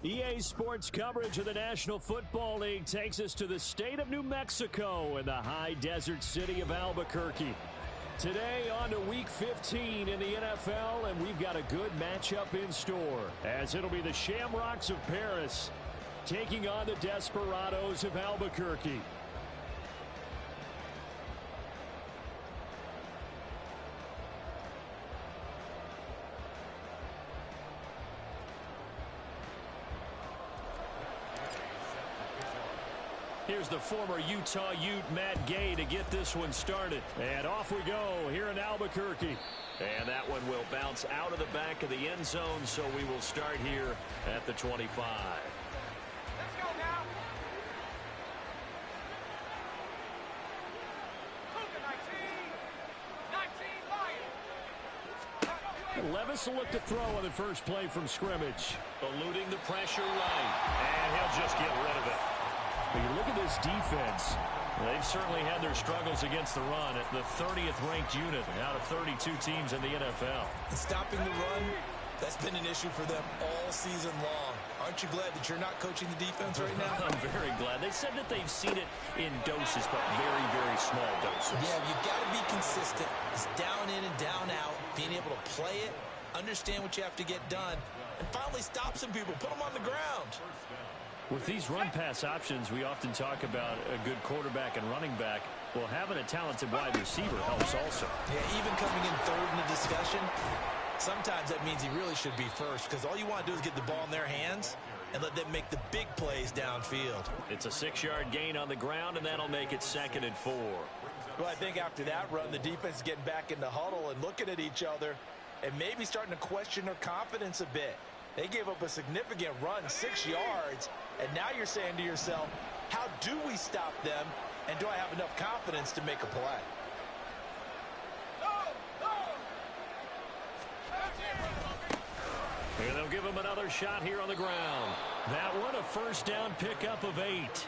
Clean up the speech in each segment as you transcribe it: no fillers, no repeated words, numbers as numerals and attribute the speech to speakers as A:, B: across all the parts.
A: EA Sports coverage of the National Football League takes us to the state of New Mexico in the high desert city of Albuquerque. Today on to Week 15 in the NFL, and we've got a good matchup in store, as it'll be the Shamrocks of Paris taking on the Desperados of Albuquerque. Here's the former Utah Ute, Matt Gay, to get this one started. And off we go here in Albuquerque. And that one will bounce out of the back of the end zone, so we will start here at the 25.
B: Let's go now. Cougar 19. 19 Lions.
A: Levis will look to throw on the first play from scrimmage.
C: Eluding the pressure right. And he'll just get rid of it.
A: But you look at this defense.
C: They've certainly had their struggles against the run at the 30th ranked unit out of 32 teams in the NFL.
D: And stopping the run, that's been an issue for them all season long. Aren't you glad that you're not coaching the defense right now?
C: I'm very glad. They said that they've seen it in doses, but very, very small doses.
D: Yeah, you've got to be consistent. It's down in and down out, being able to play it, understand what you have to get done, and finally stop some people, put them on the ground.
A: With these run-pass options, we often talk about a good quarterback and running back. Well, having a talented wide receiver helps also.
D: Yeah, even coming in third in the discussion, sometimes that means he really should be first, because all you want to do is get the ball in their hands and let them make the big plays downfield.
C: It's a 6-yard gain on the ground, and that'll make it 2nd and 4.
D: Well, I think after that run, the defense is getting back in the huddle and looking at each other and maybe starting to question their confidence a bit. They gave up a significant run, 6 yards, and now you're saying to yourself, how do we stop them, and do I have enough confidence to make a play?
A: And they'll give him another shot here on the ground. That one, a first down pickup of 8.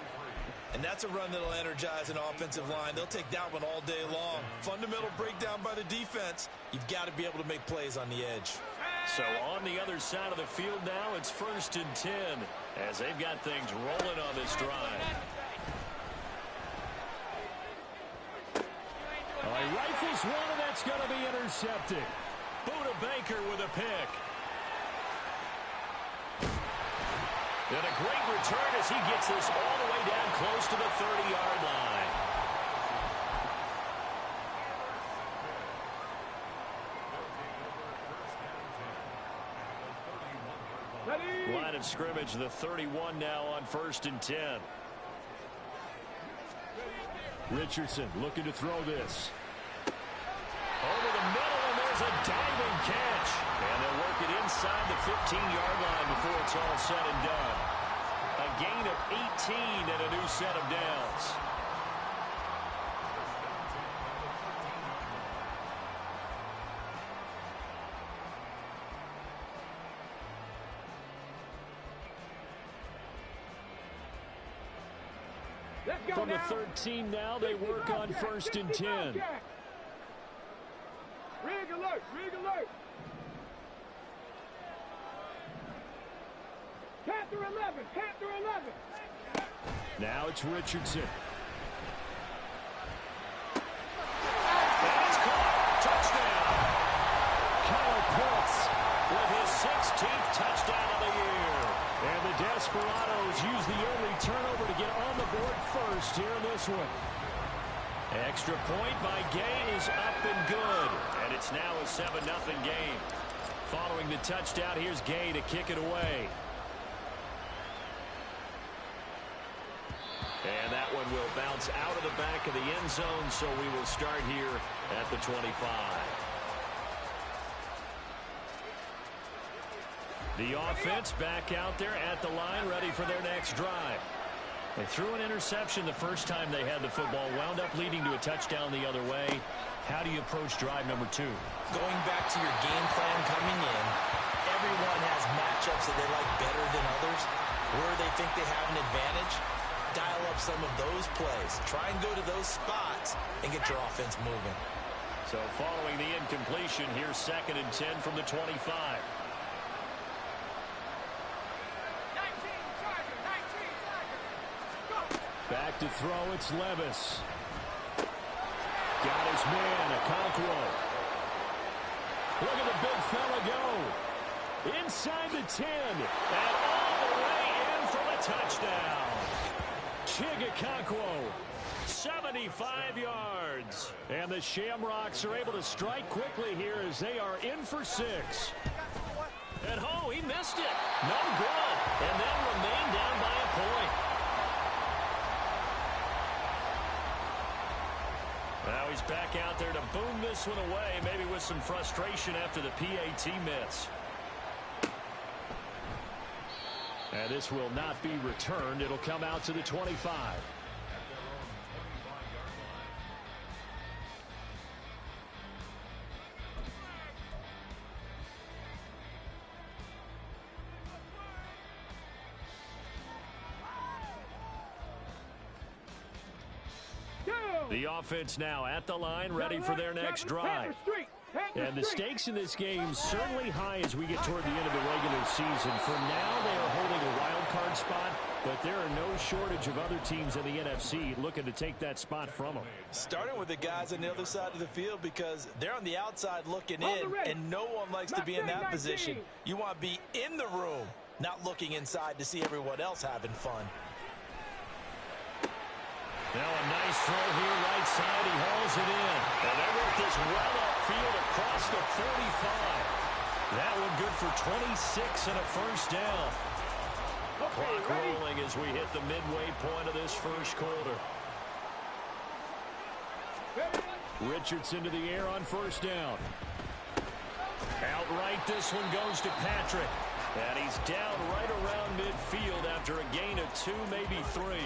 D: And that's a run that'll energize an offensive line. They'll take that one all day long. Fundamental breakdown by the defense. You've got to be able to make plays on the edge.
A: So on the other side of the field now, it's 1st and 10 as they've got things rolling on this drive. He rifles one, and that's going to be intercepted. Buda Baker with a pick. And a great return as he gets this all the way down close to the 30-yard line. Line of scrimmage, the 31 now on 1st and 10. Richardson looking to throw this. Over the middle, and there's a diving catch. And they'll work it inside the 15-yard line before it's all said and done. A gain of 18 and a new set of downs. From the 13 now, they work on 1st and 10.
B: Rig alert, rig alert. Panther 11, Panther 11.
A: Now it's Richardson.
C: And it's caught. Touchdown.
A: Kyle Pitts
C: With his 16th touchdown of the year.
A: and the Desperados use the early turnover to get on the board first here in this one. Extra point by Gay is up and good. And it's now a 7-0 game. Following the touchdown, here's Gay to kick it away. And that one will bounce out of the back of the end zone, so we will start here at the 25. The offense back out there at the line, ready for their next drive. They threw an interception the first time they had the football, wound up leading to a touchdown the other way. How do you approach drive number 2?
D: Going back to your game plan coming in, everyone has matchups that they like better than others. Where they think they have an advantage, dial up some of those plays. Try and go to those spots and get your offense moving.
A: So following the incompletion, here's 2nd and 10 from the 25. Back to throw, it's Levis. Got his man, Okonkwo. Look at the big fella go. Inside the 10. And all the way in for the touchdown. Chig Okonkwo, 75 yards. And the Shamrocks are able to strike quickly here as they are in for 6. And oh, he missed it. No good. And they'll remain down by a point. Now he's back out there to boom this one away, maybe with some frustration after the PAT miss. And this will not be returned. It'll come out to the 25. The offense now at the line, ready for their next drive. And the stakes in this game certainly high as we get toward the end of the regular season. For now, they are holding a wild card spot, but there are no shortage of other teams in the NFC looking to take that spot from them.
D: Starting with the guys on the other side of the field because they're on the outside looking in, and no one likes to be in that position. You want to be in the room, not looking inside to see everyone else having fun.
A: Now a nice throw here, right side. He hauls it in. And they work this well upfield across the 45. That one good for 26 and a first down. Clock rolling as we hit the midway point of this first quarter. Richardson to the air on first down. Outright, this one goes to Patrick. And he's down right around midfield after a gain of 2, maybe 3.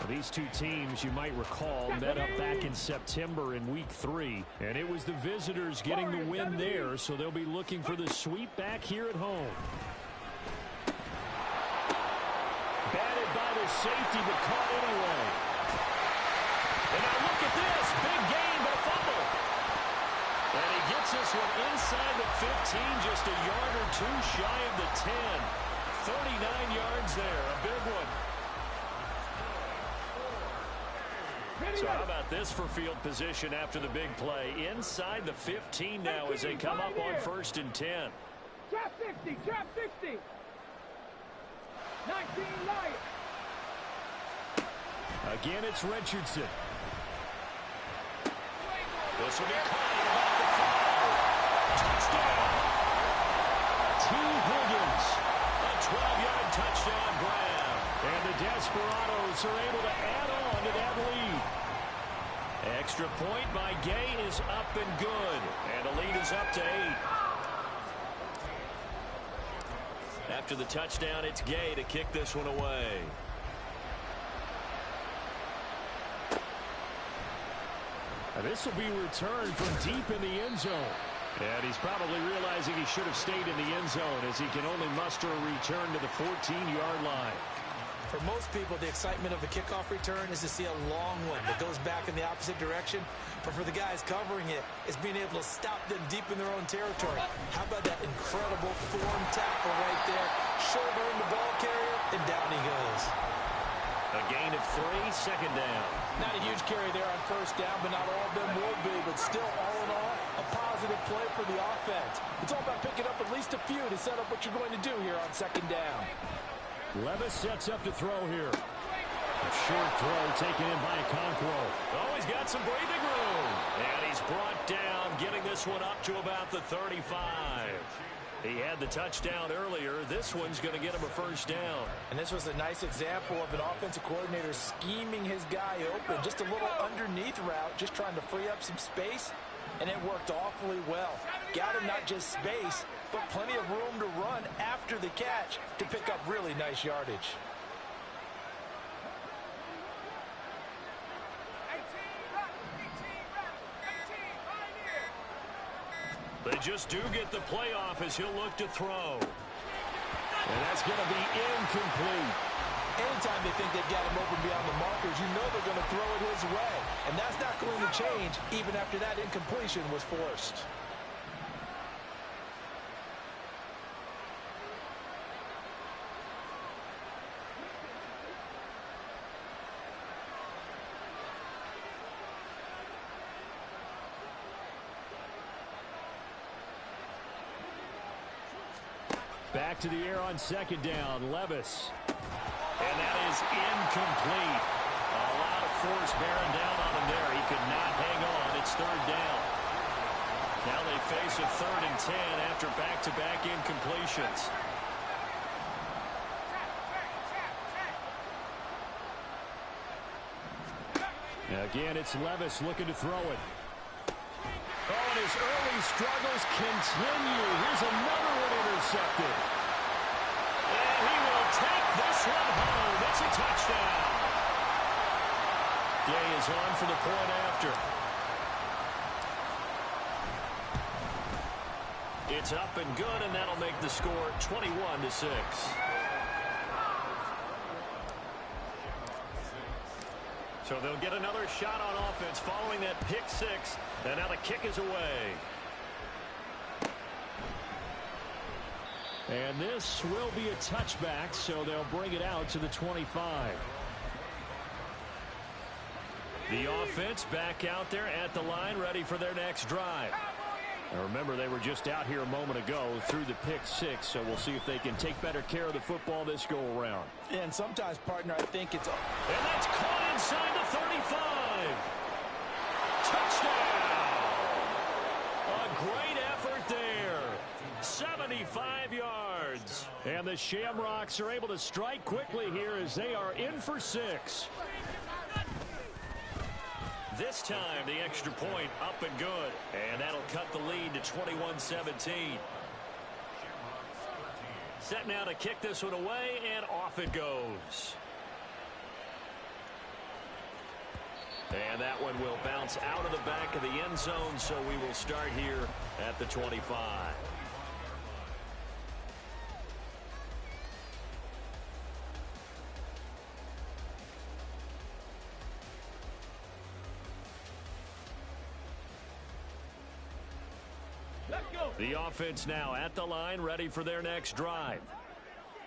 A: These two teams, you might recall, met up back in September in Week 3, and it was the visitors getting the win there, so they'll be looking for the sweep back here at home. Batted by the safety, but caught anyway. And now look at this, big gain, but a fumble. And he gets this one inside the 15, just a yard or 2 shy of the 10. 39 yards there, a big one. So how about this for field position after the big play? Inside the 15 now as they come up on 1st and 10.
B: Trap 60, trap 60. 19 Lions.
A: Again, it's Richardson. This will be caught about the 5. Touchdown. T. Higgins. A 12-yard touchdown grab. And the Desperados are able to add on to that lead. Extra point by Gay is up and good. And the lead is up to 8. After the touchdown, it's Gay to kick this one away. This will be returned from deep in the end zone. And he's probably realizing he should have stayed in the end zone as he can only muster a return to the 14-yard line.
D: For most people, the excitement of a kickoff return is to see a long one that goes back in the opposite direction. But for the guys covering it, it's being able to stop them deep in their own territory. How about that incredible form tackle right there? Shouldering the ball carrier, and down he goes.
A: A gain of 3, second down.
D: Not a huge carry there on first down, but not all of them will be. But still, all in all, a positive play for the offense. It's all about picking up at least a few to set up what you're going to do here on second down.
A: Levis sets up to throw here. A short throw taken in by Okonkwo. Oh, he's got some breathing room. And he's brought down, getting this one up to about the 35. He had the touchdown earlier. This one's going to get him a first down.
D: And this was a nice example of an offensive coordinator scheming his guy open. Just a little underneath route, just trying to free up some space. And it worked awfully well. Got him not just space, but plenty of room to run after the catch to pick up really nice yardage.
A: They just do get the playoff as he'll look to throw. And that's going to be incomplete.
D: Anytime they think they've got him open beyond the markers, you know they're going to throw it his way. And that's not going to change even after that incompletion was forced.
A: Back to the air on second down. Levis.
C: And that is incomplete. A lot of force bearing down on him there. He could not hang on. It's third down. Now they face a 3rd and 10 after back-to-back incompletions.
A: Again, it's Levis looking to throw it. Oh, and his early struggles continue. Here's another one intercepted.
C: And he will take this one home. It's a touchdown.
A: Gay is on for the point after.
C: It's up and good, and that'll make the score 21-6. So they'll get another shot on offense following that pick six. And now the kick is away.
A: And this will be a touchback, so they'll bring it out to the 25.
C: The offense back out there at the line, ready for their next drive.
A: Now remember, they were just out here a moment ago through the pick six, so we'll see if they can take better care of the football this go-around.
D: And sometimes, partner, I think it's...
C: And that's caught inside the 35. Touchdown! A great effort there. 75 yards.
A: And the Shamrocks are able to strike quickly here as they are in for 6.
C: This time, the extra point up and good. And that'll cut the lead to 21-17. Set now to kick this one away, and off it goes. And that one will bounce out of the back of the end zone, so we will start here at the 25. The offense now at the line, ready for their next drive.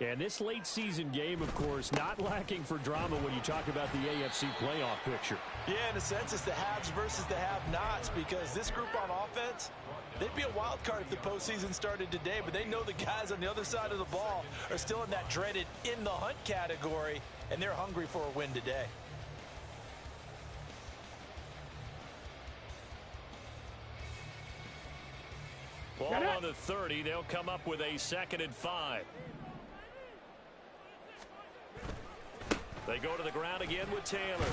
A: And this late season game, of course, not lacking for drama when you talk about the AFC playoff picture.
D: Yeah, in a sense, it's the haves versus the have-nots, because this group on offense, they'd be a wild card if the postseason started today, but they know the guys on the other side of the ball are still in that dreaded in the hunt category, and they're hungry for a win today.
C: Ball on the 30. They'll come up with a 2nd and 5. They go to the ground again with Taylor.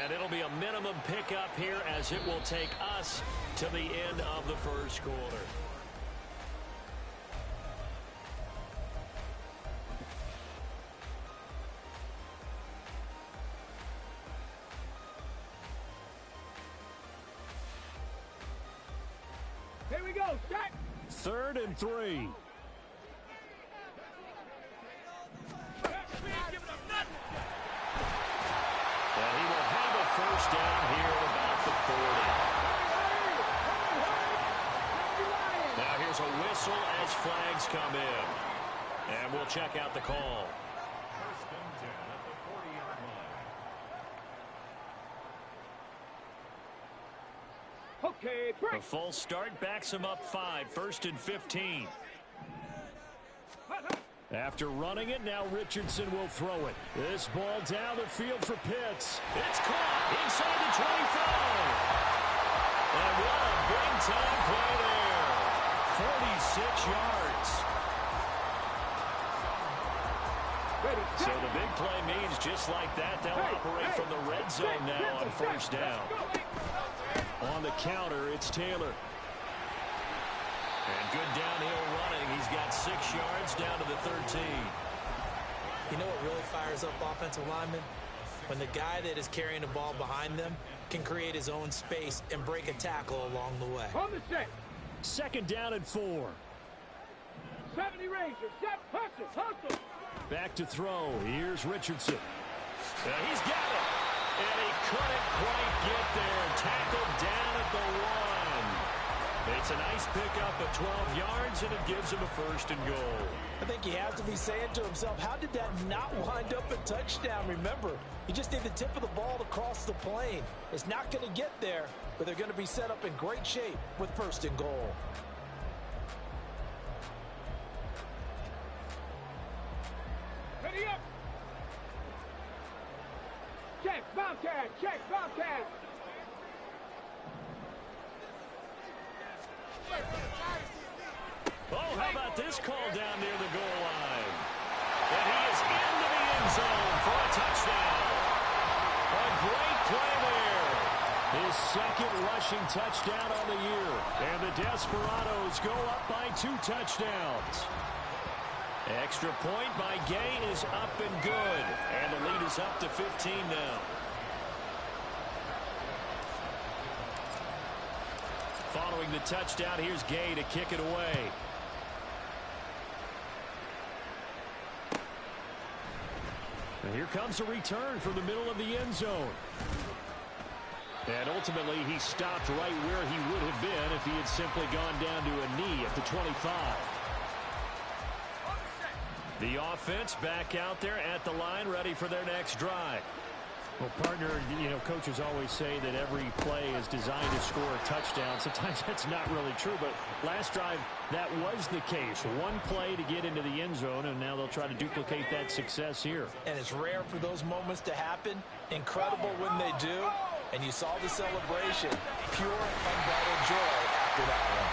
C: And it'll be a minimum pickup here as it will take us to the end of the first quarter.
B: Here we go, set.
A: 3rd and 3.
C: And he will have a first down here at about the 40. Now here's a whistle as flags come in. And we'll check out the call.
B: Okay, break.
C: A false start backs him up 5. 1st and 15.
A: After running it, now Richardson will throw it. This ball down the field for Pitts.
C: It's caught inside the 25. And what a big-time play there. 46 yards.
B: Ready,
C: So the big play means just like that, they'll operate from the red zone now on first down.
A: On the counter, it's Taylor.
C: And good downhill running. He's got 6 yards down to the 13.
D: You know what really fires up offensive linemen? When the guy that is carrying the ball behind them can create his own space and break a tackle along the way.
B: On the set.
A: 2nd down and 4.
B: 70 Rangers, set, hustle, hustle.
A: Back to throw. Here's Richardson.
C: He's got it. And he couldn't quite get there. Tackled down at the 1. It's a nice pickup of 12 yards, and it gives him a 1st and goal.
D: I think he has to be saying to himself, how did that not wind up a touchdown? Remember, you just need the tip of the ball to cross the plane. It's not going to get there, but they're going to be set up in great shape with 1st and goal.
B: Bobcat, check, Bobcat.
C: Oh, how about this call down near the goal line? And he is into the end zone for a touchdown. A great play there.
A: His second rushing touchdown on the year. And the Desperados go up by 2 touchdowns.
C: Extra point by Gay is up and good. And the lead is up to 15 now. Following the touchdown, here's Gay to kick it away.
A: And here comes a return from the middle of the end zone. And ultimately, he stopped right where he would have been if he had simply gone down to a knee at the 25.
C: The offense back out there at the line, ready for their next drive.
A: Well, partner, you know, coaches always say that every play is designed to score a touchdown. Sometimes that's not really true, but last drive, that was the case. One play to get into the end zone, and now they'll try to duplicate that success here.
D: And it's rare for those moments to happen. Incredible when they do. And you saw the celebration. Pure, unbridled joy after that one.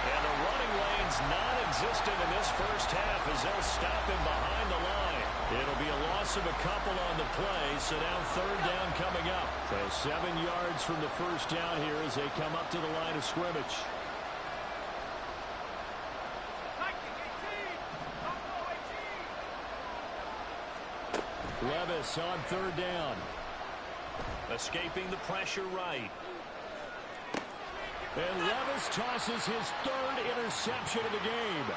C: And the running lane's non-existent in this first half as they'll stop him behind the line. It'll be a loss of a couple on the play, so now third down coming up.
A: So 7 yards from the first down here as they come up to the line of scrimmage. Levis on third down.
C: Escaping the pressure right.
A: And Levis tosses his third interception of the game.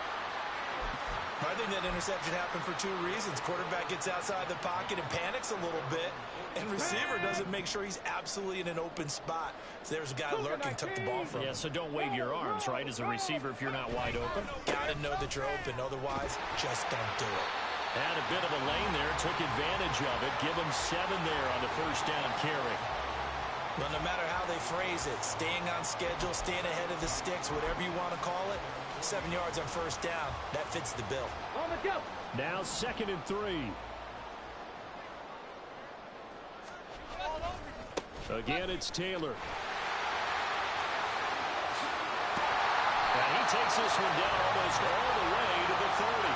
D: I think that interception happened for 2 reasons. Quarterback gets outside the pocket and panics a little bit, and receiver doesn't make sure he's absolutely in an open spot. So there's a guy lurking, took the ball from him.
C: Yeah, so don't wave your arms, right, as a receiver if you're not wide open.
D: Gotta know that you're open, otherwise, just don't do it.
C: Had a bit of a lane there, took advantage of it. Give him 7 there on the first down carry.
D: Well, no matter how they phrase it, staying on schedule, staying ahead of the sticks, whatever you want to call it, 7 yards on first down, that fits the bill.
B: On the go.
A: Now 2nd and 3. Again, it's Taylor.
C: And he takes this one down almost all the way to the 30.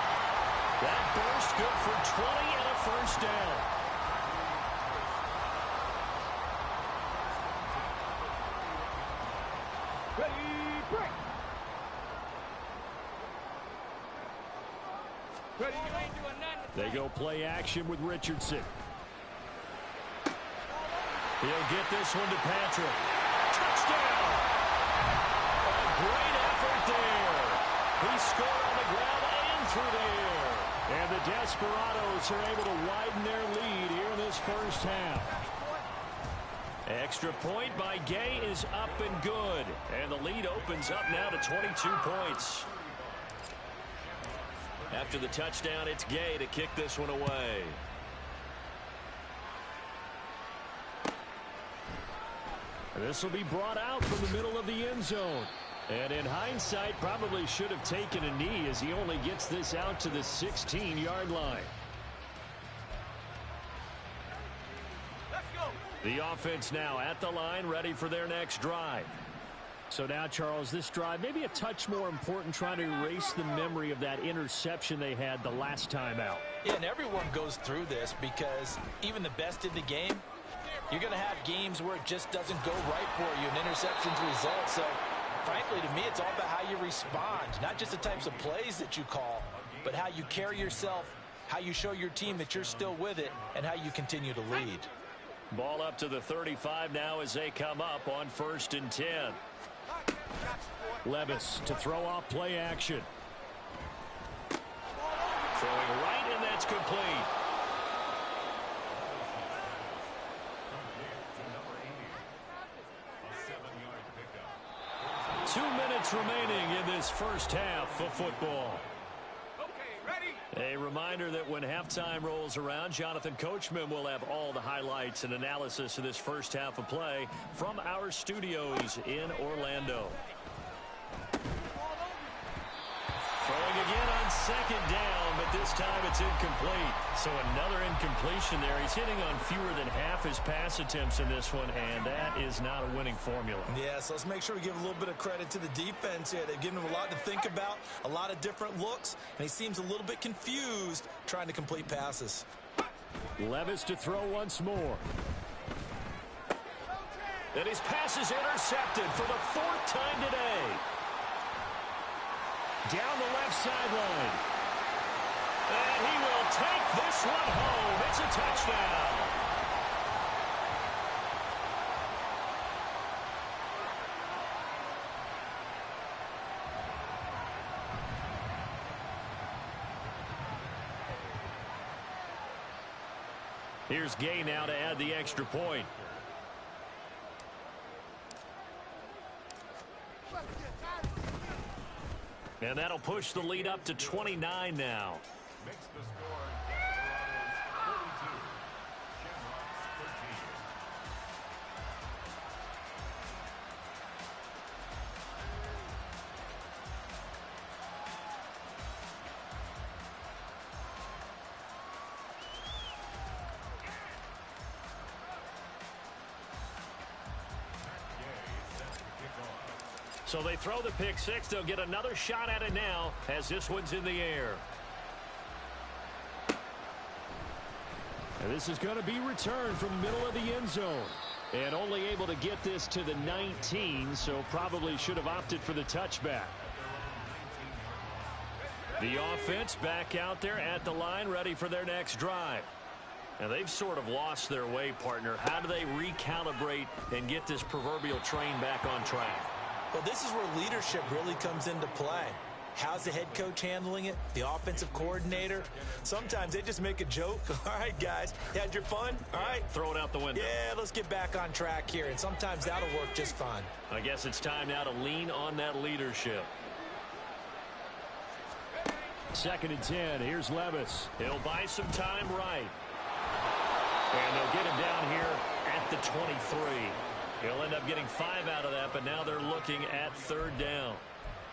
C: That burst good for 20 and a first down.
B: Ready, break. Ready,
A: They go play action with Richardson.
C: He'll get this one to Patrick. Touchdown! A great effort there. He scored on the ground and through the air.
A: And the Desperados are able to widen their lead here in this first half.
C: Extra point by Gay is up and good. And the lead opens up now to 22 points. After the touchdown, it's Gay to kick this one away.
A: This will be brought out from the middle of the end zone. And in hindsight, probably should have taken a knee as he only gets this out to the 16-yard line.
B: let's go.
A: The offense now at the line, ready for their next drive. So now, Charles, this drive maybe a touch more important, trying to erase the memory of that interception they had the last time out.
D: Yeah, and everyone goes through this because even the best in the game, you're going to have games where it just doesn't go right for you, and interceptions result. So, frankly, to me, it's all about how you respond, not just the types of plays that you call, but how you carry yourself, how you show your team that you're still with it, and how you continue to lead.
C: Ball up to the 35 now as they come up on 1st and 10.
A: Levis to throw off play action.
C: Throwing right, and that's complete. Two minutes remaining in this first half of football. A reminder that when halftime rolls around, Jonathan Coachman will have all the highlights and analysis of this first half of play from our studios in Orlando. Throwing again on 2nd down, but this this time it's incomplete. So another incompletion there. He's hitting on fewer than half his pass attempts in this one, and that is not a winning formula.
D: Yeah, so let's make sure we give a little bit of credit to the defense here. They've given him a lot to think about, a lot of different looks, and he seems a little bit confused trying to complete passes.
A: Levis to throw once more.
C: And his pass is intercepted for the 4th time today.
A: Down the left sideline.
C: And he will take this one home. It's a touchdown. Here's Gay now to add the extra point. And that'll push the lead up to 29 now.
E: Makes the score Toronto's 32, Shamrocks 13.
C: So they throw the pick six. They'll get another shot at it now as this one's in the air.
A: And this is going to be returned from the middle of the end zone. And only able to get this to the 19, so probably should have opted for the touchback.
C: The offense back out there at the line, ready for their next drive. Now, they've sort of lost their way, partner. How do they recalibrate and get this proverbial train back on track?
D: Well, this is where leadership really comes into play. How's the head coach handling it? The offensive coordinator? Sometimes they just make a joke. All right, guys, you had your fun? All right.
C: Throw it out the window.
D: Yeah, let's get back on track here. And sometimes that'll work just fine.
C: I guess it's time now to lean on that leadership.
A: 2nd and 10. Here's Levis.
C: He'll buy some time right. And they'll get him down here at the 23. He'll end up getting 5 out of that, but now they're looking at 3rd down.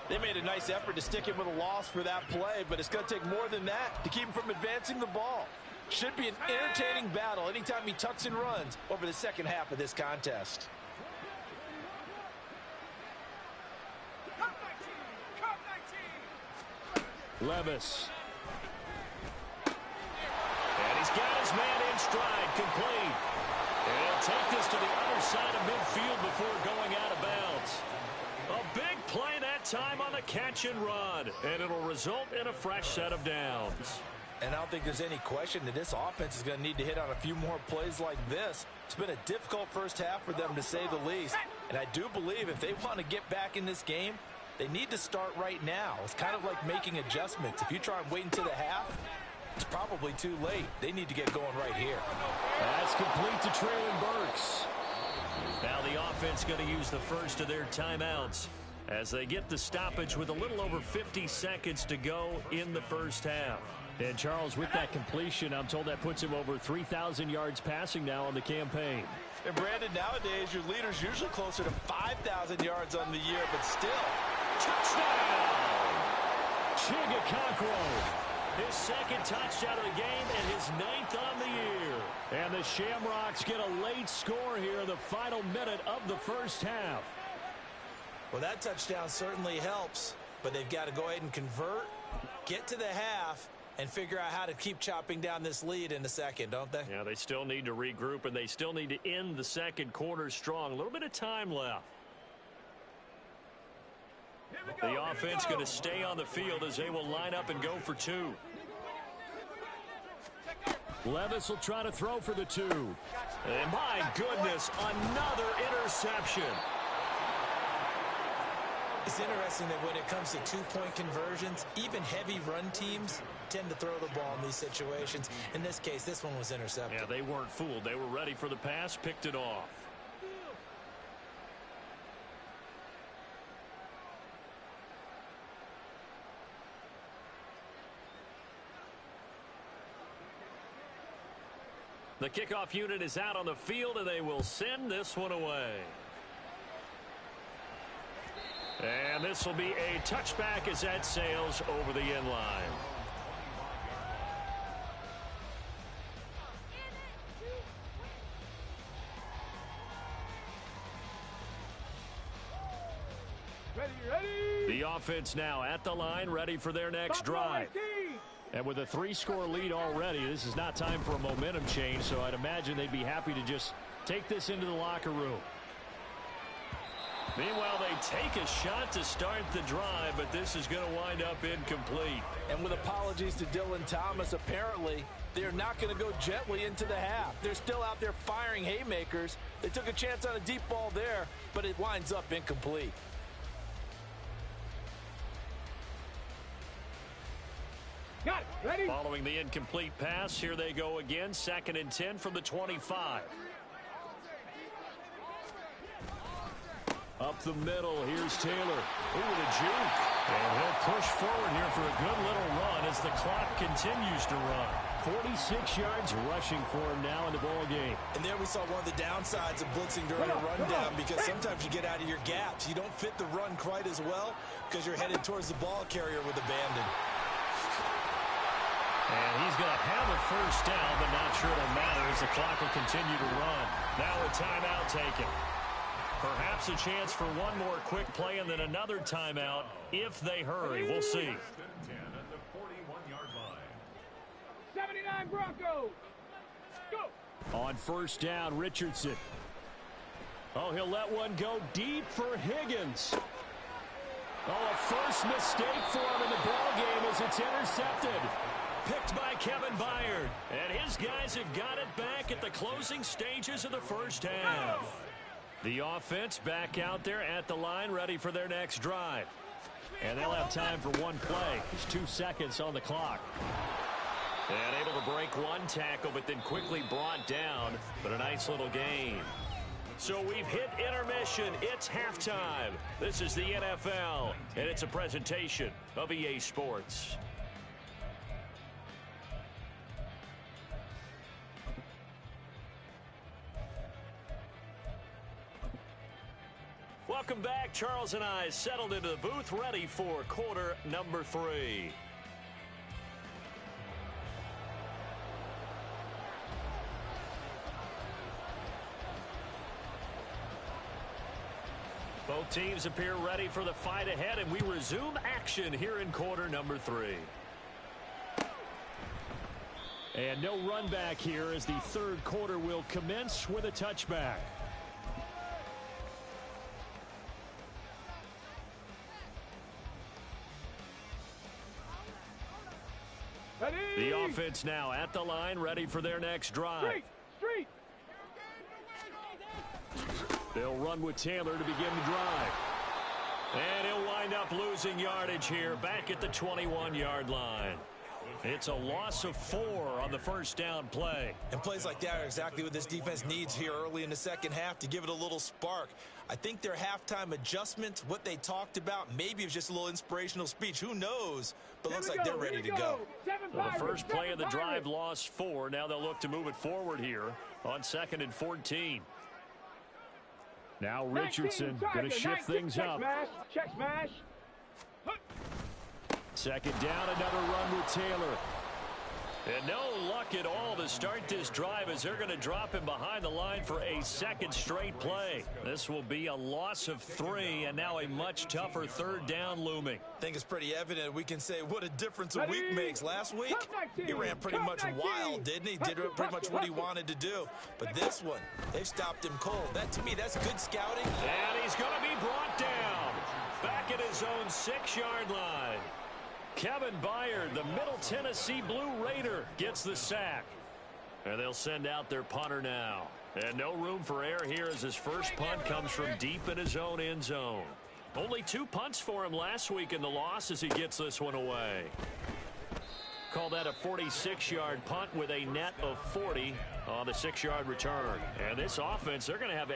F: They made a nice effort to stick him with a loss for that play, but it's going to take more than that to keep him from advancing the ball. Should be an entertaining battle anytime he tucks and runs over the second half of this contest.
A: Levis.
C: And he's got his man in stride, complete. And he'll take this to the other side of midfield before going out of bounds. A big play that time on the catch and run, and it'll result in a fresh set of downs.
D: And I don't think there's any question that this offense is going to need to hit on a few more plays like this. It's been a difficult first half for them, to say the least. And I do believe if they want to get back in this game, they need to start right now. It's kind of like making adjustments. If you try and wait until the half, it's probably too late. They need to get going right here.
A: That's complete to Traylon Burks.
C: Now the offense going to use the first of their timeouts as they get the stoppage with a little over 50 seconds to go in the first half.
A: And Charles, with that completion, I'm told that puts him over 3,000 yards passing now on the campaign.
F: And Brandon, nowadays your leader's usually closer to 5,000 yards on the year, but still.
C: Touchdown!
A: Chigga
C: His second touchdown of the game and his 9th on the year.
A: And the Shamrocks get a late score here in the final minute of the first half.
D: Well, that touchdown certainly helps, but they've got to go ahead and convert, get to the half, and figure out how to keep chopping down this lead in the second, don't they?
C: Yeah, they still need to regroup, and they still need to end the second quarter strong. A little bit of time left. The offense going to stay on the field as they will line up and go for 2.
A: Levis will try to throw for the 2.
C: And my goodness, another interception.
D: It's interesting that when it comes to two-point conversions, even heavy run teams tend to throw the ball in these situations. In this case, this one was intercepted.
C: Yeah, they weren't fooled. They were ready for the pass, picked it off. The kickoff unit is out on the field, and they will send this one away. And this will be a touchback as that sails over the end line.
A: The offense now at the line, ready for their next drive. And with a 3-score lead already, this is not time for a momentum change, so I'd imagine they'd be happy to just take this into the locker room.
C: Meanwhile, they take a shot to start the drive, but this is going to wind up incomplete.
F: And with apologies to Dylan Thomas, apparently they're not going to go gently into the half. They're still out there firing haymakers. They took a chance on a deep ball there, but it winds up incomplete.
B: Got it. Ready?
C: Following the incomplete pass, here they go again. 2nd and 10 from the 25.
A: Up the middle, here's Taylor. Ooh, the juke. And he'll push forward here for a good little run as the clock continues to run. 46 yards rushing for him now in the ball game.
D: And there we saw one of the downsides of blitzing during a rundown, because sometimes you get out of your gaps. You don't fit the run quite as well because you're headed towards the ball carrier with abandon.
C: And he's going to have a first down, but not sure it'll matter as the clock will continue to run. Now a timeout taken. Perhaps a chance for one more quick play and then another timeout if they hurry. We'll see.
E: 10 at the 41-yard line.
B: 79 Broncos. Go.
A: On first down, Richardson. Oh, he'll let one go deep for Higgins. Oh, a first mistake for him in the ball game as it's intercepted.
C: Picked by Kevin Byard. And his guys have got it back at the closing stages of the first half.
A: The offense back out there at the line, ready for their next drive. And they'll have time for one play. There's 2 seconds on the clock.
C: And able to break one tackle, but then quickly brought down. But a nice little gain. So we've hit intermission. It's halftime. This is the NFL, and it's a presentation of EA Sports. Welcome back. Charles and I settled into the booth, ready for quarter number 3. Both teams appear ready for the fight ahead, and we resume action here in quarter number 3.
A: And no run back here as the third quarter will commence with a touchback.
B: Ready?
A: The offense now at the line, ready for their next drive.
B: Street.
A: They'll run with Taylor to begin the drive.
C: And he'll wind up losing yardage here back at the 21-yard line. It's a loss of 4 on the first down play.
D: And plays like that are exactly what this defense needs here early in the second half to give it a little spark. I think their halftime adjustment, what they talked about, maybe it was just a little inspirational speech. Who knows? But looks like they're ready to go.
C: Well, the first play of the drive lost 4. Now they'll look to move it forward here on 2nd and 14.
A: Now Richardson going to shift things up.
B: Check smash.
A: Second down, another run with Taylor.
C: And no luck at all to start this drive as they're going to drop him behind the line for a second straight play. This will be a loss of 3 and now a much tougher third down looming.
D: I think it's pretty evident we can say what a difference a week makes. Last week, he ran pretty much wild, didn't he? Did pretty much what he wanted to do. But this one, they've stopped him cold. That, to me, that's good scouting.
C: And he's going to be brought down back at his own 6-yard line. Kevin Byard, the Middle Tennessee Blue Raider, gets the sack. And they'll send out their punter now. And no room for error here as his first punt comes from deep in his own end zone. Only 2 punts for him last week in the loss as he gets this one away. Call that a 46-yard punt with a net of 40 on the 6-yard return. And this offense, they're going to have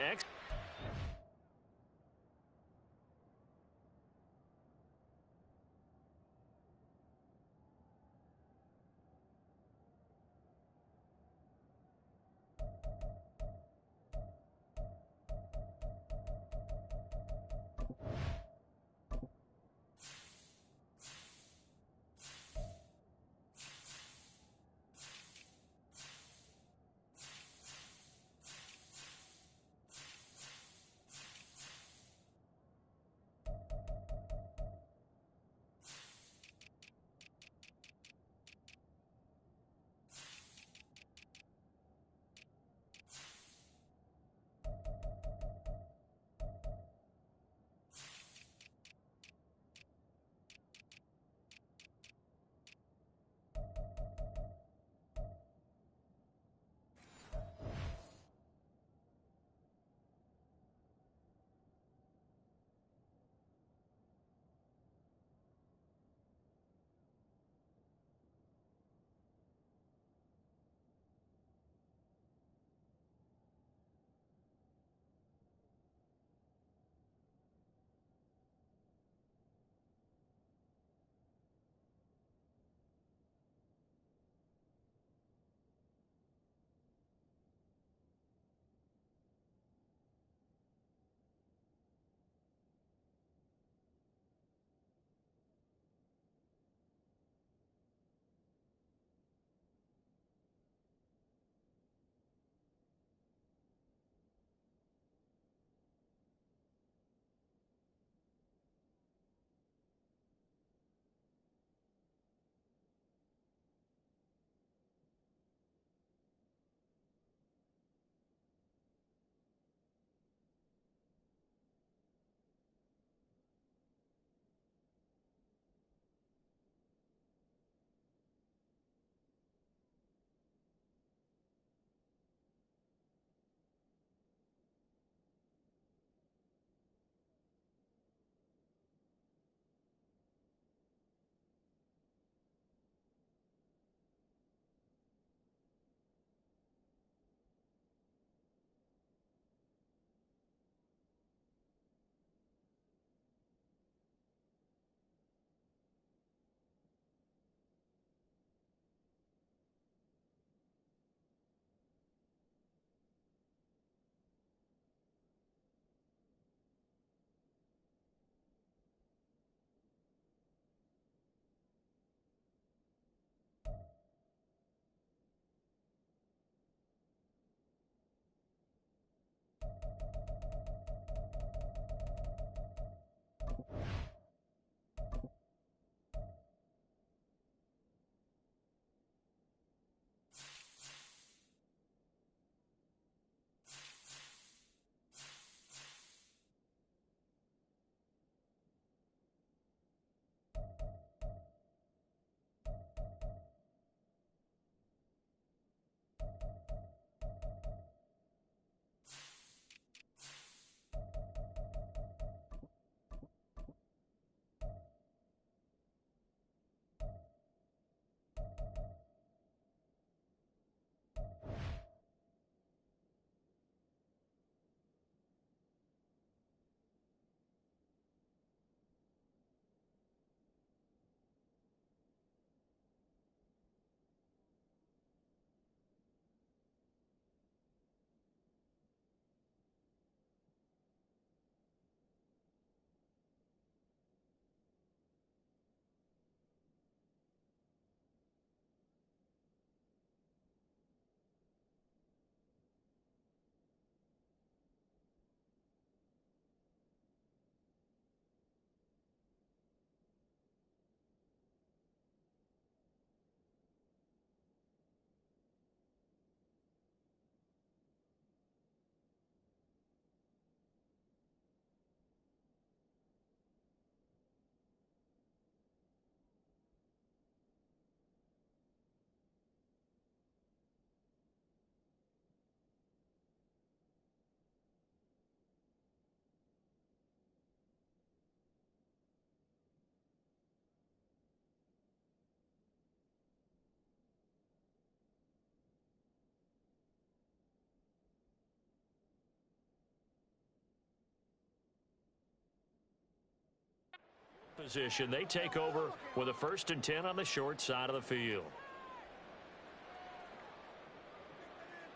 A: position. They take over with a 1st and 10 on the short side of the field.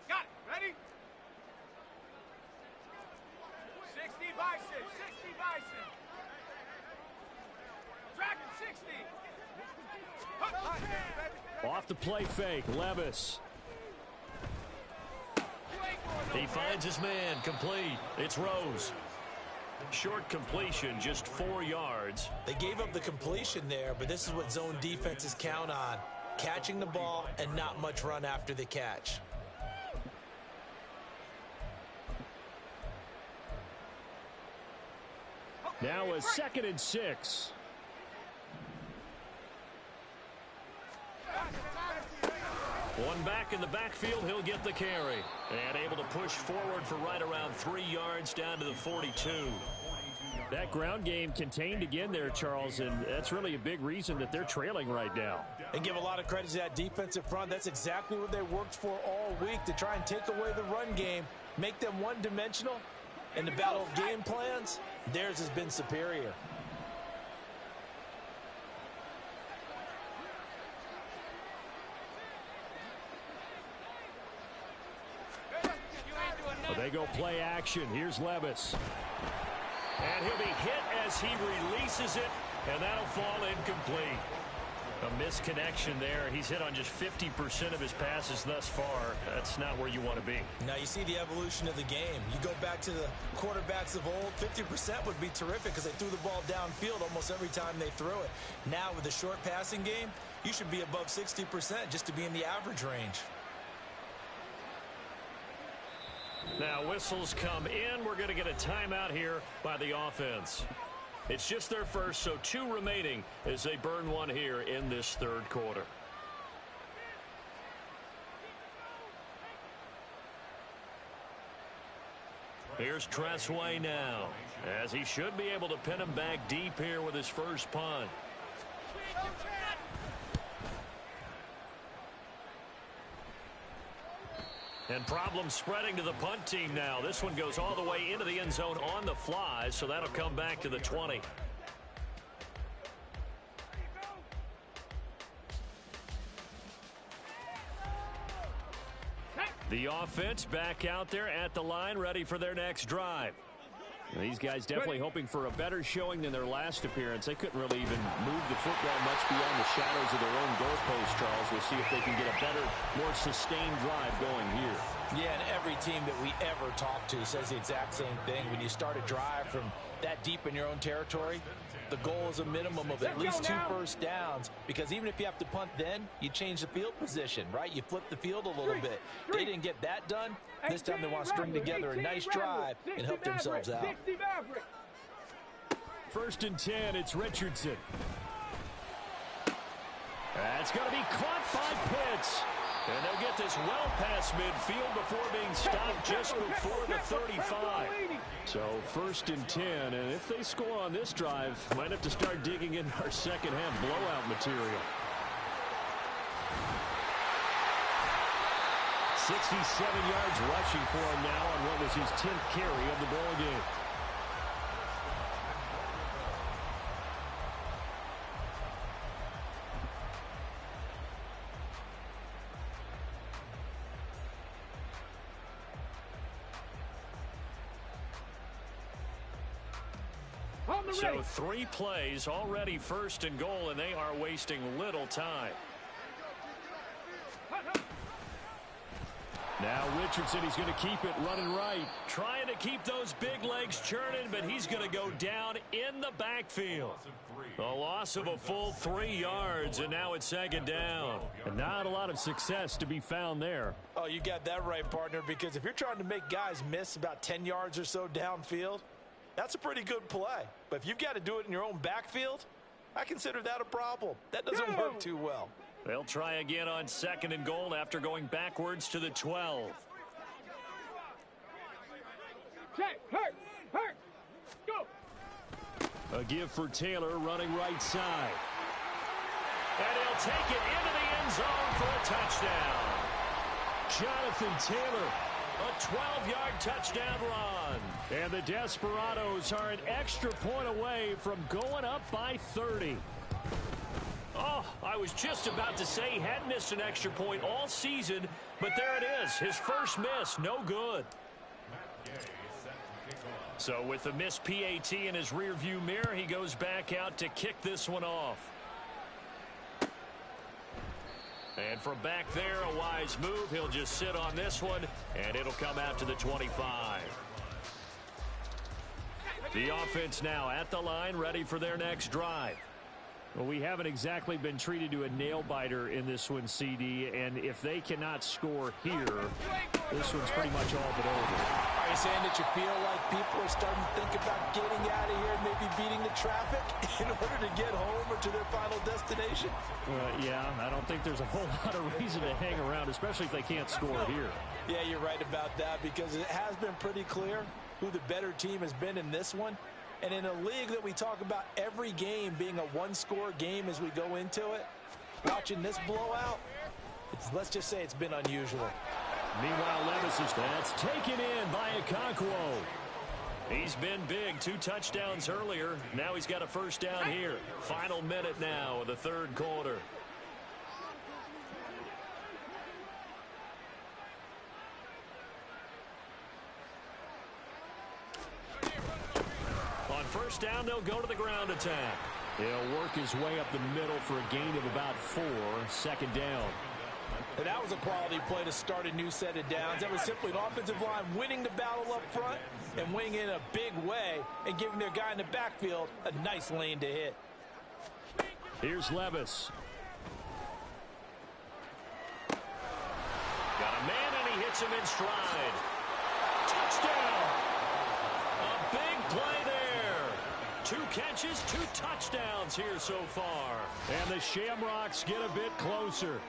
B: Got it. Ready? 60 bison. 60 bison. Dragon 60.
A: Off the play fake, Levis. He finds his man, complete. It's Rose. Short completion, just 4 yards.
D: They gave up the completion there, but this is what zone defenses count on. Catching the ball and not much run after the catch.
A: Now a 2nd and 6. One back in the backfield, he'll get the carry. And able to push forward for right around 3 yards down to the 42. That ground game contained again there, Charles, and that's really a big reason that they're trailing right now.
F: And give a lot of credit to that defensive front. That's exactly what they worked for all week, to try and take away the run game, make them one-dimensional. In the battle of game plans, theirs has been superior.
A: Well, they go play action. Here's Levis. And he'll be hit as he releases it, and that'll fall incomplete. A misconnection there. He's hit on just 50% of his passes thus far. That's not where you want to be.
D: Now you see the evolution of the game. You go back to the quarterbacks of old, 50% would be terrific because they threw the ball downfield almost every time they threw it. Now with the short passing game, you should be above 60% just to be in the average range.
A: Now whistles come in. We're going to get a timeout here by the offense. It's just their first, so 2 remaining as they burn one here in this 3rd quarter. Here's Tressway now, as he should be able to pin him back deep here with his first punt. And problems spreading to the punt team now. This one goes all the way into the end zone on the fly, so that'll come back to the 20. The offense back out there at the line, ready for their next drive. These guys definitely hoping for a better showing than their last appearance. They couldn't really even move the football much beyond the shadows of their own goalpost, Charles. We'll see if they can get a better, more sustained drive going here.
F: Yeah, and every team that we ever talk to says the exact same thing. When you start a drive from that deep in your own territory, the goal is a minimum of at least 2 first downs, because even if you have to punt then, you change the field position, right? You flip the field a little bit. They didn't get that done. This time they want to string together a nice drive and help themselves out.
A: 1st and 10, it's Richardson. That's going to be caught by Pitts. And they'll get this well past midfield before being stopped just before the 35. So 1st and 10, and if they score on this drive, might have to start digging in our second half blowout material. 67 yards rushing for him now on what was his 10th carry of the ball game. So 3 plays, already 1st and goal, and they are wasting little time. Now Richardson, he's going to keep it running right. Trying to keep those big legs churning, but he's going to go down in the backfield. A loss of a full 3 yards, and now it's 2nd down. And not a lot of success to be found there.
F: Oh, you got that right, partner, because if you're trying to make guys miss about 10 yards or so downfield, that's a pretty good play. But if you've got to do it in your own backfield, I consider that a problem. That doesn't work too well.
A: They'll try again on 2nd and goal after going backwards to the 12.
B: Check, hurt, go.
A: A give for Taylor running right side. And he'll take it into the end zone for a touchdown. Jonathan Taylor
C: A 12-yard touchdown run.
A: And the Desperados are an extra point away from going up by 30.
C: Oh, I was just about to say he hadn't missed an extra point all season, but there it is. His first miss, no good. So with the missed PAT in his rearview mirror, he goes back out to kick this one off. And from back there, a wise move. He'll just sit on this one, and it'll come out to the 25. The offense now at the line, ready for their next drive.
A: Well, we haven't exactly been treated to a nail-biter in this one, CD, and if they cannot score here, this one's pretty much all but over.
F: Are you saying that you feel like people are starting to think about getting out of here and maybe beating the traffic in order to get home or to their final destination?
A: Yeah, I don't think there's a whole lot of reason to hang around, especially if they can't score here.
F: Yeah, you're right about that, because it has been pretty clear who the better team has been in this one. And in a league that we talk about every game being a one-score game as we go into it, watching this blowout, let's just say it's been unusual.
A: Meanwhile, Levis is that's taken in by Okonkwo.
C: He's been big, 2 touchdowns earlier. Now he's got a first down here. Final minute now of the third quarter. On first down, they'll go to the ground attack.
A: He'll work his way up the middle for a gain of about 4. Second down.
F: And that was a quality play to start a new set of downs. That was simply an offensive line winning the battle up front and winning in a big way and giving their guy in the backfield a nice lane to hit.
A: Here's Levis.
C: Got a man, and he hits him in stride. Touchdown! A big play there. 2 catches, 2 touchdowns here so far.
A: And the Shamrocks get a bit closer.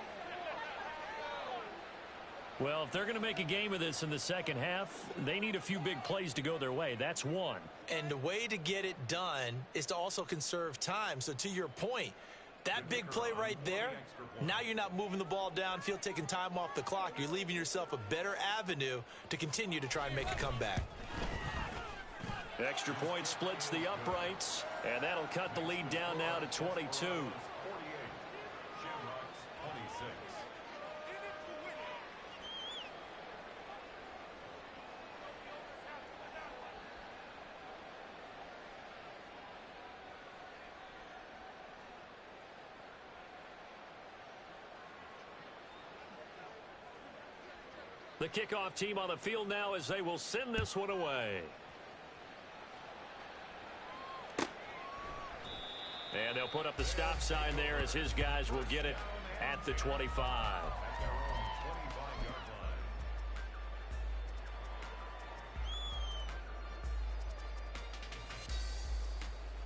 C: Well, if they're going to make a game of this in the second half, they need a few big plays to go their way. That's one.
F: And the way to get it done is to also conserve time. So to your point, that big play right there, now you're not moving the ball downfield, taking time off the clock. You're leaving yourself a better avenue to continue to try and make a comeback.
C: Extra point splits the uprights, and that'll cut the lead down now to 22. The kickoff team on the field now as they will send this one away. And they'll put up the stop sign there as his guys will get it at the 25.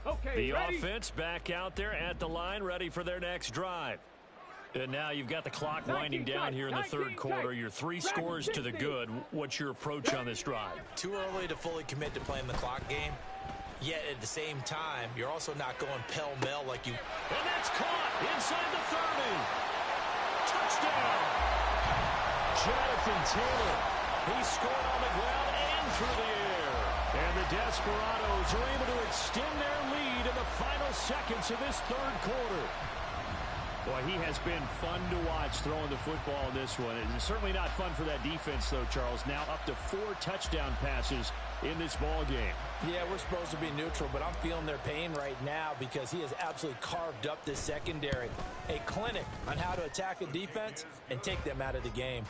B: Okay,
C: the
B: ready?
C: offense back out there at the line, ready for their next drive. And now you've got the clock winding down here in the third quarter. Your 3 scores to the good. What's your approach on this drive?
F: Too early to fully commit to playing the clock game. Yet at the same time, you're also not going pell-mell like you.
C: And that's caught inside the 30. Touchdown.
A: Jonathan Taylor.
C: He scored on the ground and through the air.
A: And the Desperados are able to extend their lead in the final seconds of this third quarter. Boy, he has been fun to watch throwing the football in this one. It's certainly not fun for that defense, though, Charles. Now up to 4 touchdown passes in this ball game.
F: Yeah, we're supposed to be neutral, but I'm feeling their pain right now because he has absolutely carved up this secondary. A clinic on how to attack a defense and take them out of the game.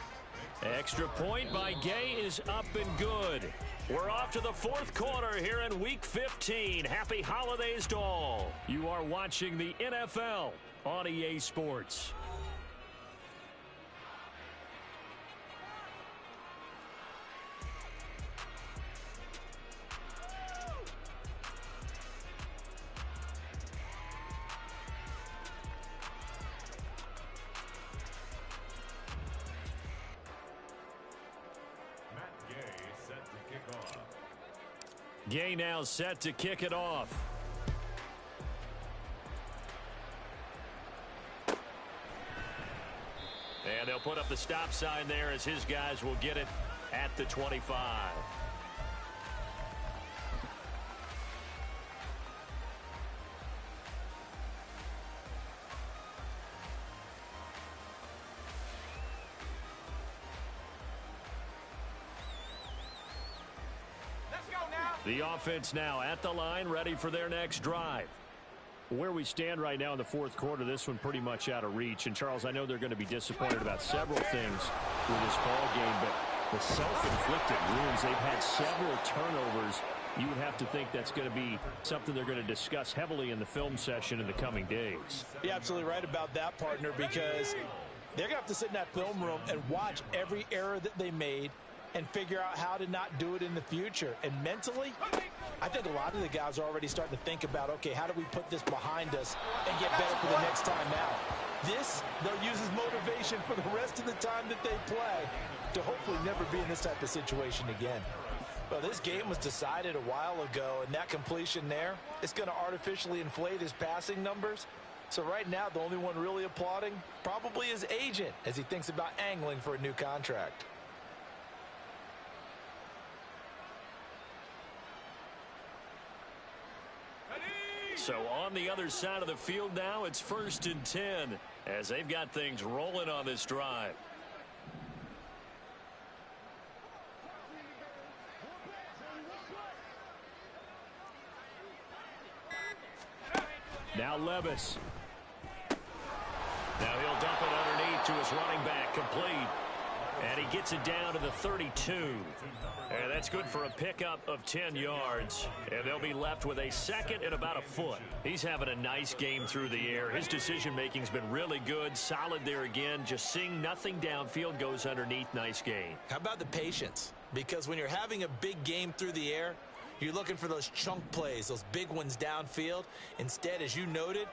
C: Extra point by Gay is up and good. We're off to the fourth quarter here in Week 15. Happy holidays to all.
A: You are watching the NFL on EA Sports.
C: Gay now set to kick it off. And they'll put up the stop sign there as his guys will get it at the 25. The offense now at the line, ready for their next drive. Where we stand right now in the fourth quarter, this one pretty much out of reach. And, Charles, I know they're going to be disappointed about several things with this ball game, but the self-inflicted wounds, they've had several turnovers. You would have to think that's going to be something they're going to discuss heavily in the film session in the coming days.
F: You're absolutely right about that, partner, because they're going to have to sit in that film room and watch every error that they made and figure out how to not do it in the future. And mentally, I think a lot of the guys are already starting to think about, okay, how do we put this behind us and get better for the next time out? This, they'll use as motivation for the rest of the time that they play to hopefully never be in this type of situation again.
D: Well, this game was decided a while ago, and that completion there is going to artificially inflate his passing numbers. So right now, the only one really applauding probably his agent as he thinks about angling for a new contract.
C: So on the other side of the field now, it's 1st and 10 as they've got things rolling on this drive. Now Levis. Now he'll dump it underneath to his running back, complete. And he gets it down to the 32. And that's good for a pickup of 10 yards. And they'll be left with a second and about a foot. He's having a nice game through the air. His decision-making's been really good. Solid there again. Just seeing nothing downfield, goes underneath. Nice game.
D: How about the patience? Because when you're having a big game through the air, you're looking for those chunk plays, those big ones downfield. Instead, as you noted,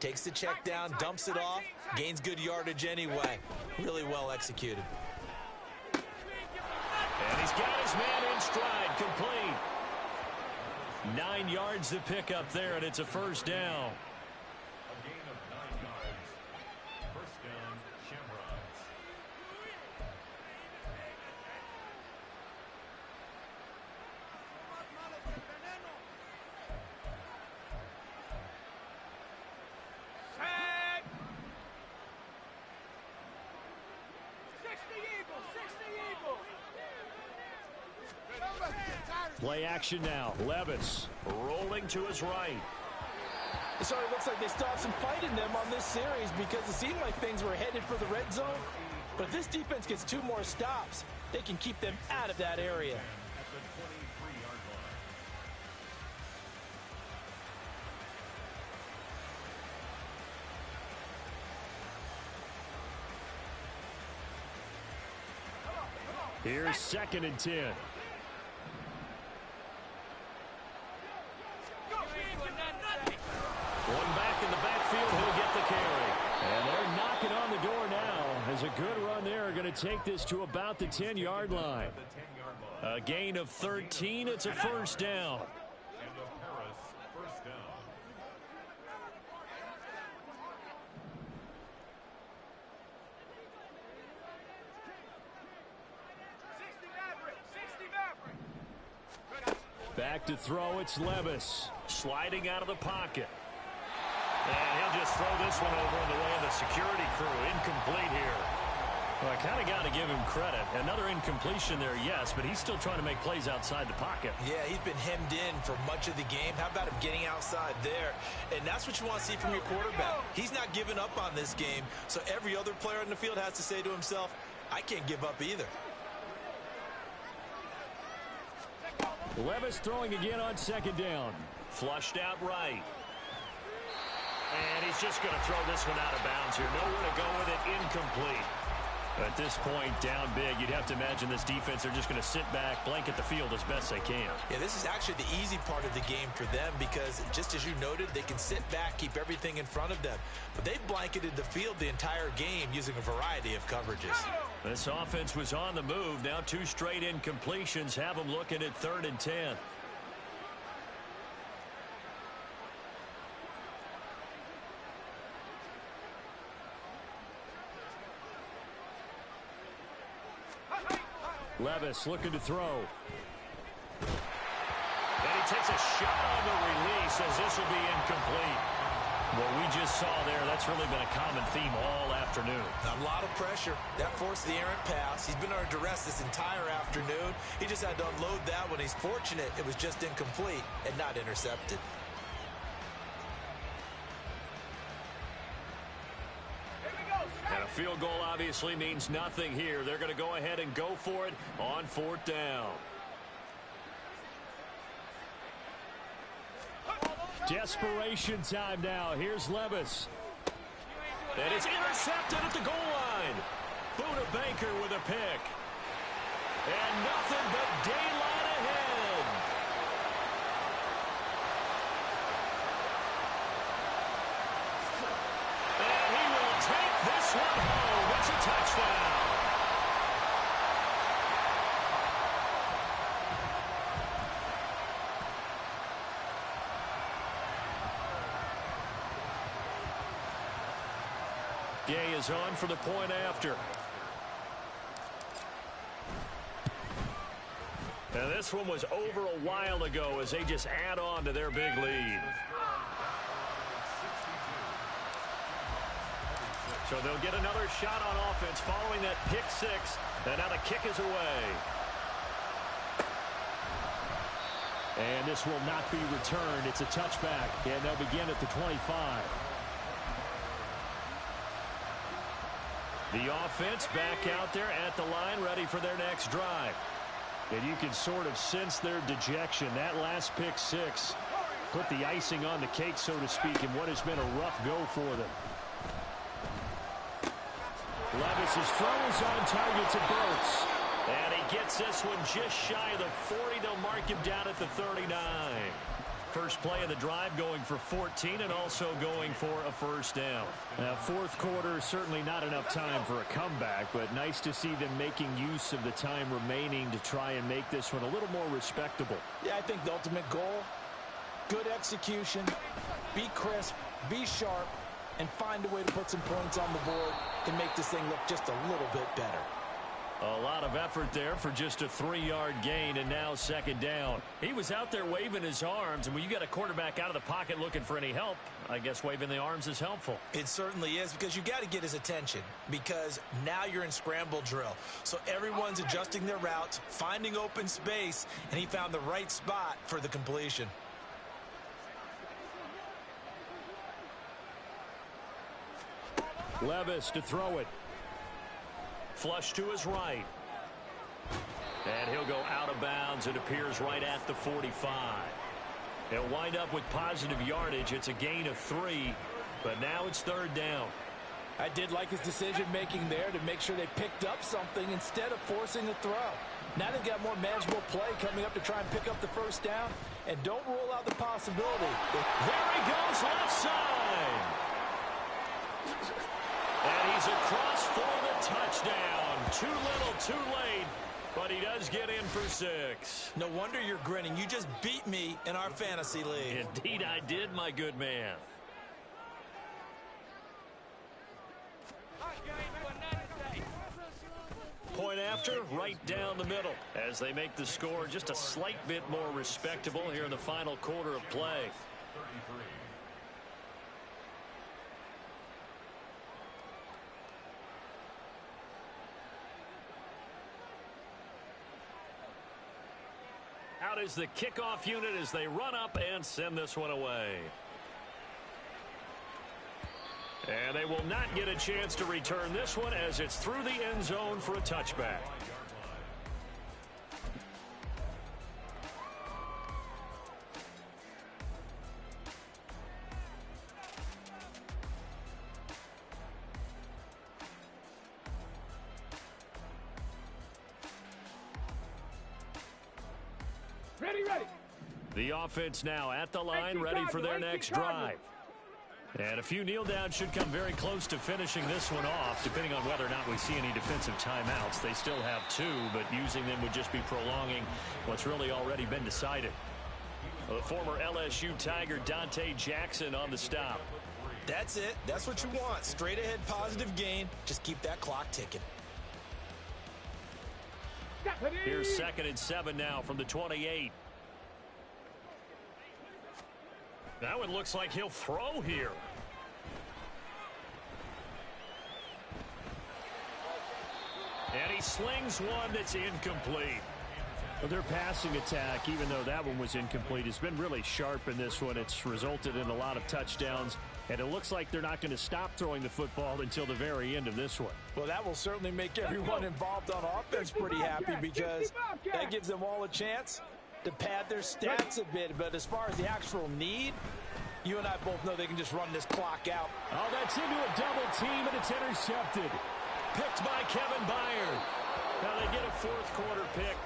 D: takes the check down, dumps it off, gains good yardage anyway. Really well executed.
C: And he's got his man in stride, complete. 9 yards to pick up there, and it's a first down.
E: A gain of 9 yards. First down, Shamrocks.
B: Set. 60 Eagles, 60 Eagles.
A: Play action now. Levis rolling to his right.
F: It sort of looks like they still have some fight in them on this series because it seemed like things were headed for the red zone. But if this defense gets 2 more stops, they can keep them out of that area.
E: At the 23-yard line.
A: Here's 2nd and 10. One back in the backfield, he'll get the carry. And they're knocking on the door now as a good run there are going to take this to about the 10-yard line.
E: The 10-yard line.
C: A gain of 13. It's a first down.
E: And the Paris first down.
A: Back to throw, it's Levis.
C: Sliding out of the pocket. And he'll just throw this one over in the way of the security crew. Incomplete here. Well, I kind of got to give him credit. Another incompletion there, yes, but he's still trying to make plays outside the pocket.
D: Yeah, he's been hemmed in for much of the game. How about him getting outside there? And that's what you want to see from your quarterback. He's not giving up on this game, so every other player on the field has to say to himself, I can't give up either.
A: Levis throwing again on 2nd down.
C: Flushed out right. And he's just going to throw this one out of bounds here. Nowhere to go with it. Incomplete. At this point, down big, you'd have to imagine this defense are just going to sit back, blanket the field as best they can.
D: Yeah, this is actually the easy part of the game for them because, just as you noted, they can sit back, keep everything in front of them. But they've blanketed the field the entire game using a variety of coverages.
C: This offense was on the move. Now 2 straight incompletions have them looking at 3rd and 10.
A: Levis looking to throw.
C: And he takes a shot on the release as this will be incomplete. What we just saw there, that's really been a common theme all afternoon.
F: A lot of pressure. That forced the errant pass. He's been under duress this entire afternoon. He just had to unload that one. He's fortunate it was just incomplete and not intercepted.
C: And a field goal obviously means nothing here. They're going to go ahead and go for it on 4th down.
A: Desperation time now. Here's Levis.
C: And it's intercepted at the goal line. Buda Baker with a pick. And nothing but daylight ahead. And he will take this one home. It's a touchdown.
A: Gay is on for the point after.
C: And this one was over a while ago as they just add on to their big lead. So they'll get another shot on offense following that pick six. And now the kick is away.
A: And this will not be returned. It's a touchback. And they'll begin at the 25. The offense back out there at the line, ready for their next drive. And you can sort of sense their dejection. That last pick six put the icing on the cake, so to speak, in what has been a rough go for them. Levis's throw is on target to Burks.
C: And he gets this one just shy of the 40. They'll mark him down at the 39. First play of the drive going for 14 and also going for a first down.
A: Now, fourth quarter, certainly not enough time for a comeback, but nice to see them making use of the time remaining to try and make this one a little more respectable.
F: Yeah, I think the ultimate goal, good execution, be crisp, be sharp, and find a way to put some points on the board and make this thing look just a little bit better.
A: A lot of effort there for just a 3-yard gain, and now second down.
C: He was out there waving his arms, and when you got a quarterback out of the pocket looking for any help, I guess waving the arms is helpful.
F: It certainly is, because you got to get his attention, because now you're in scramble drill. So everyone's adjusting their routes, finding open space, and he found the right spot for the completion.
A: Levis to throw it.
C: Flush to his right. And he'll go out of bounds. It appears right at the 45. He'll wind up with positive yardage. It's a gain of 3, but now it's third down.
F: I did like his decision-making there to make sure they picked up something instead of forcing a throw. Now they've got more manageable play coming up to try and pick up the first down, and don't rule out the possibility.
C: There he goes, left side. And he's across for the touchdown. Too little, too late, but he does get in for 6.
F: No wonder you're grinning. You just beat me in our fantasy league.
C: Indeed I did, my good man. Point after, right down the middle, as they make the score just a slight bit more respectable here in the final quarter of play.
E: 33.
C: Out is the kickoff unit as they run up and send this one away. And they will not get a chance to return this one as it's through the end zone for a touchback.
B: Ready.
C: The offense now at the line, ready for their next drive. And a few kneel downs should come very close to finishing this one off, depending on whether or not we see any defensive timeouts. They still have 2, but using them would just be prolonging what's really already been decided. The former LSU Tiger Dante Jackson on the stop.
F: That's it. That's what you want. Straight ahead positive gain. Just keep that clock ticking.
C: Here's 2nd and 7 now from the 28. That one looks like he'll throw here. And he slings one that's incomplete.
A: Well, their passing attack, even though that one was incomplete, has been really sharp in this one. It's resulted in a lot of touchdowns, and it looks like they're not going to stop throwing the football until the very end of this one.
F: Well, that will certainly make everyone involved on offense pretty happy because that gives them all a chance to pad their stats a bit. But as far as the actual need, you and I both know they can just run this clock out.
A: Oh, that's into a double team, and it's intercepted.
C: Picked by Kevin Byard. Now they get a 4th quarter pick.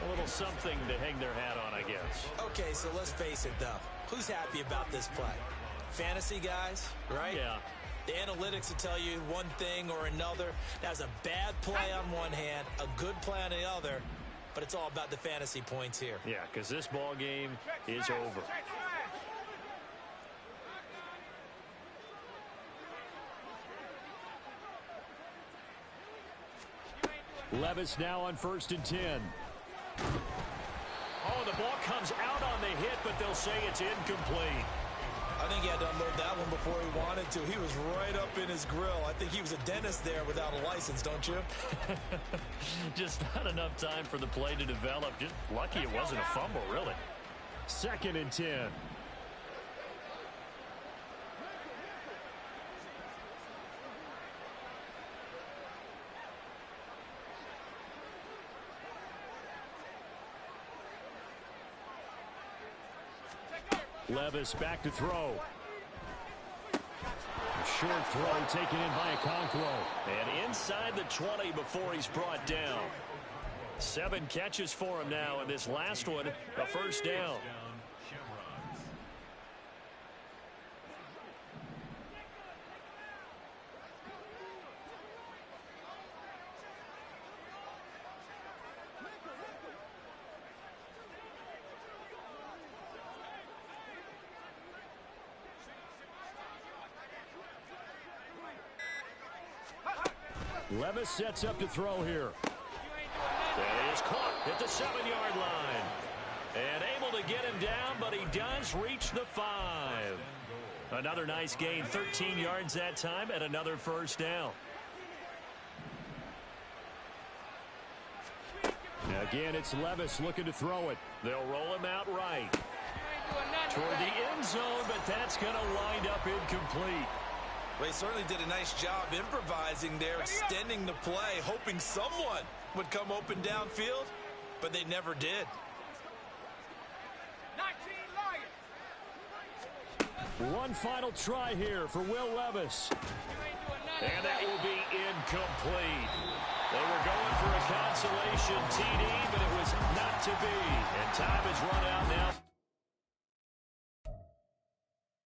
C: A little something to hang their hat on, I guess.
D: Okay, so let's face it, though. Who's happy about this play? Fantasy guys, right?
C: Yeah.
D: The analytics will tell you one thing or another. That's a bad play on one hand, a good play on the other, but it's all about the fantasy points here.
C: Yeah, because this ball game is over.
A: Levis now on 1st and 10.
C: Oh, the ball comes out on the hit, but they'll say it's incomplete.
F: I think he had to unload that one before he wanted to. He was right up in his grill. I think he was a dentist there without a license, don't you?
C: Just not enough time for the play to develop. Just lucky it wasn't a fumble, really.
A: 2nd and 10. Levis back to throw. A short throw taken in by Okonkwo.
C: And inside the 20 before he's brought down. 7 catches for him now, and this last one, a 1st down.
A: Levis sets up to throw here.
C: That is caught at the 7-yard line. And able to get him down, but he does reach the 5. Another nice gain, 13 yards that time, and another 1st down.
A: Now again, it's Levis looking to throw it.
C: They'll roll him out right toward the end zone, but that's going to wind up incomplete.
F: Well, he certainly did a nice job improvising there, extending the play, hoping someone would come open downfield, but they never did.
B: 19 Lions.
A: One final try here for Will Levis.
C: And that will be incomplete. They were going for a consolation TD, but it was not to be. And time has run out now.